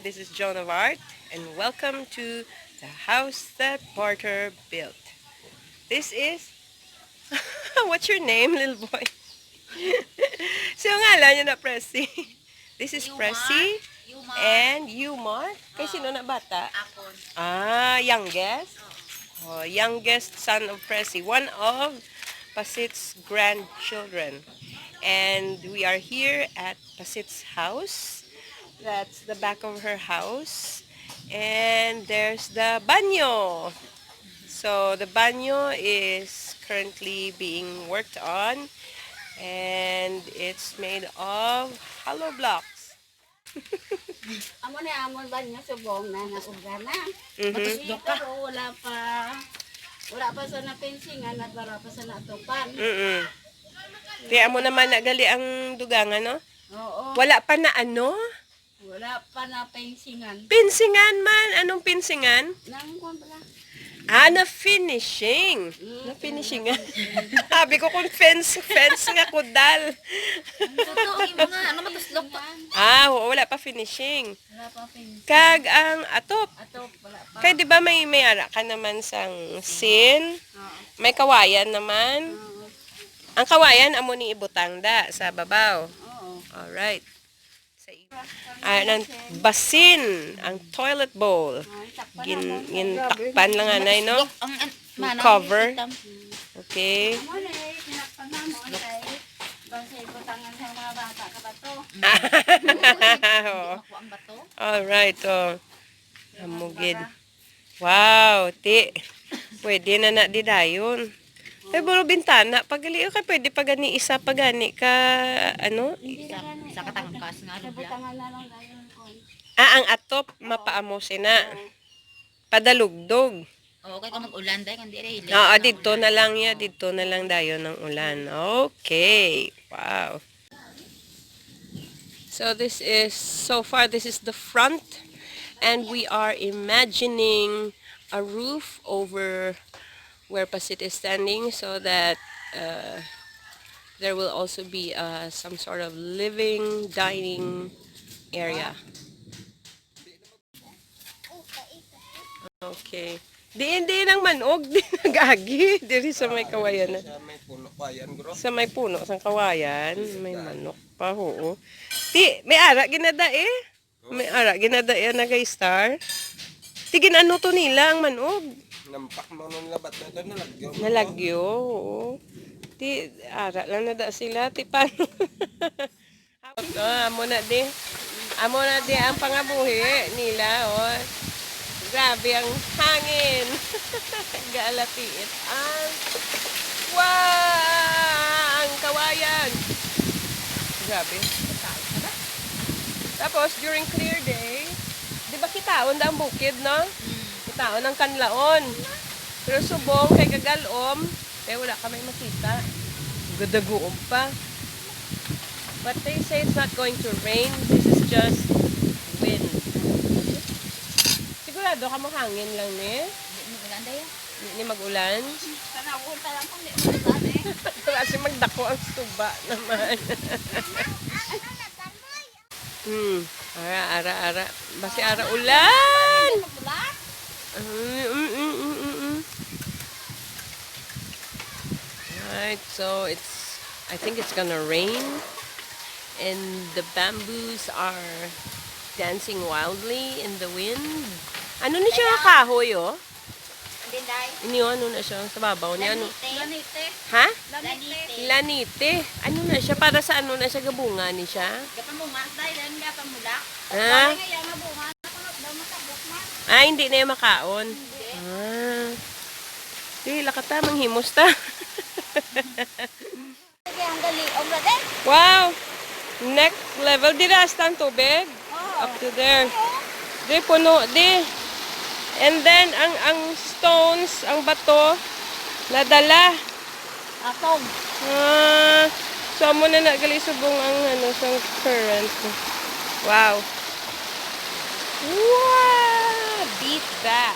This is Joan of Art, and welcome to the house that Barter built. This is... What's your name, little boy? So ngalan niya na Pressy. This is Pressy and Yumar. Kay sino na bata? Ako. Youngest? Youngest son of Pressy. One of Pasit's grandchildren. And we are here at Pasit's house. That's the back of her house. And there's the banyo. So the banyo is currently being worked on. And it's made of hollow blocks. Amo na amon banyo subong na naubra na. Mhm. Pero wala pa sa napinsingan at wala pa sa natupan. Kaya mo naman nagali ang dugangan, no? Oo. Wala pa na ano? Wala pa na pinsingan. Pinsingan man. Anong pinsingan? Nang kuan pala. Na finishing. Na finishingan. Sabi ko kung fence nga kudal. Totoo mga ano matuslok pa. Wala pa finishing. Wala pa pinsingan. Kag ang atop. Atop wala pa. Kaya di ba may ara ka naman sang sin? May kawayan naman. Ang kawayan amo ni ibutang da sa babaw. Oo. Alright. Ang basin, ang toilet bowl. Gintakpan lang anay, no? Cover. Okay. Amo na kinakpanan mo kay bangsa ibutangan sa mga bata ka bato. Ako ang bato. Alright, oh. Amugid. Wow, ti. Pwede na di dayon. Pero bintana, pagali ka pwede pagani isa pagani ka ano? Sa katangkas nga lubla. Ang atop mapaamo sina. Padalugdog. Okay kung mag-ulan dahil hindi rin. Dito na lang ya, dito na lang dayon ng ulan. Okay. Wow. So this is the front, and we are imagining a roof over where Pasit is standing, so that there will also be some sort of living, dining area. Okay. Di nang manog, di nagagi. Diri sa may kawayan. Sa may puno, sa kawayan. May manok pa, oo. May ara ginada eh. May ara ginada eh, nag-star. Tigin ano to nila ang manog. Nampak mo nung labat na ito, nalagyo. Nalagyo, oo. Ara lang na da sila. Paano? Amo na di. Amo na di ang pangabuhi nila, oh. Grabe ang hangin. Galatiit ang kawayan. Grabe. Tapos, during clear day, di ba kitaon da ang bukid, no? Kitaon ang kanlaon. Pero subong kay kagalom, wala ka may makita. Gadagoom pa. But they say it's not going to rain. This is just wind. Sigurado ka mo hangin lang ni? Hindi mag-ulan dahil. Hindi mag-ulan? Sana punta lang kung hindi mag-ulan eh. Kasi magdako ang suba naman. Ara. Basi ara ulan! Mag-ulan? Right, so I think it's gonna rain, and the bamboos are dancing wildly in the wind. Ano ni siya kahoy, oh? Hindi dahil. Inyo, ano na siya? Sa babaw niya, ano? Lanite. Ha? Lanite. Lanite. Ano na siya? Para sa ano na siya? Gabunga ni siya? Gapamungas dahil yan gapamula. Ha? Dahil nga yan mabunga. Daw matabok man. Hindi na yung makaon. Lakata, manghimos ta. Ang gali. Obra din. Wow! Next level. Di rasta ang tubig? Up to there. Di puno. Di. And then, ang stones, ang bato, nadala. Atong. So, amo na nagali subong ang sang current. Wow. Wow! Beat that.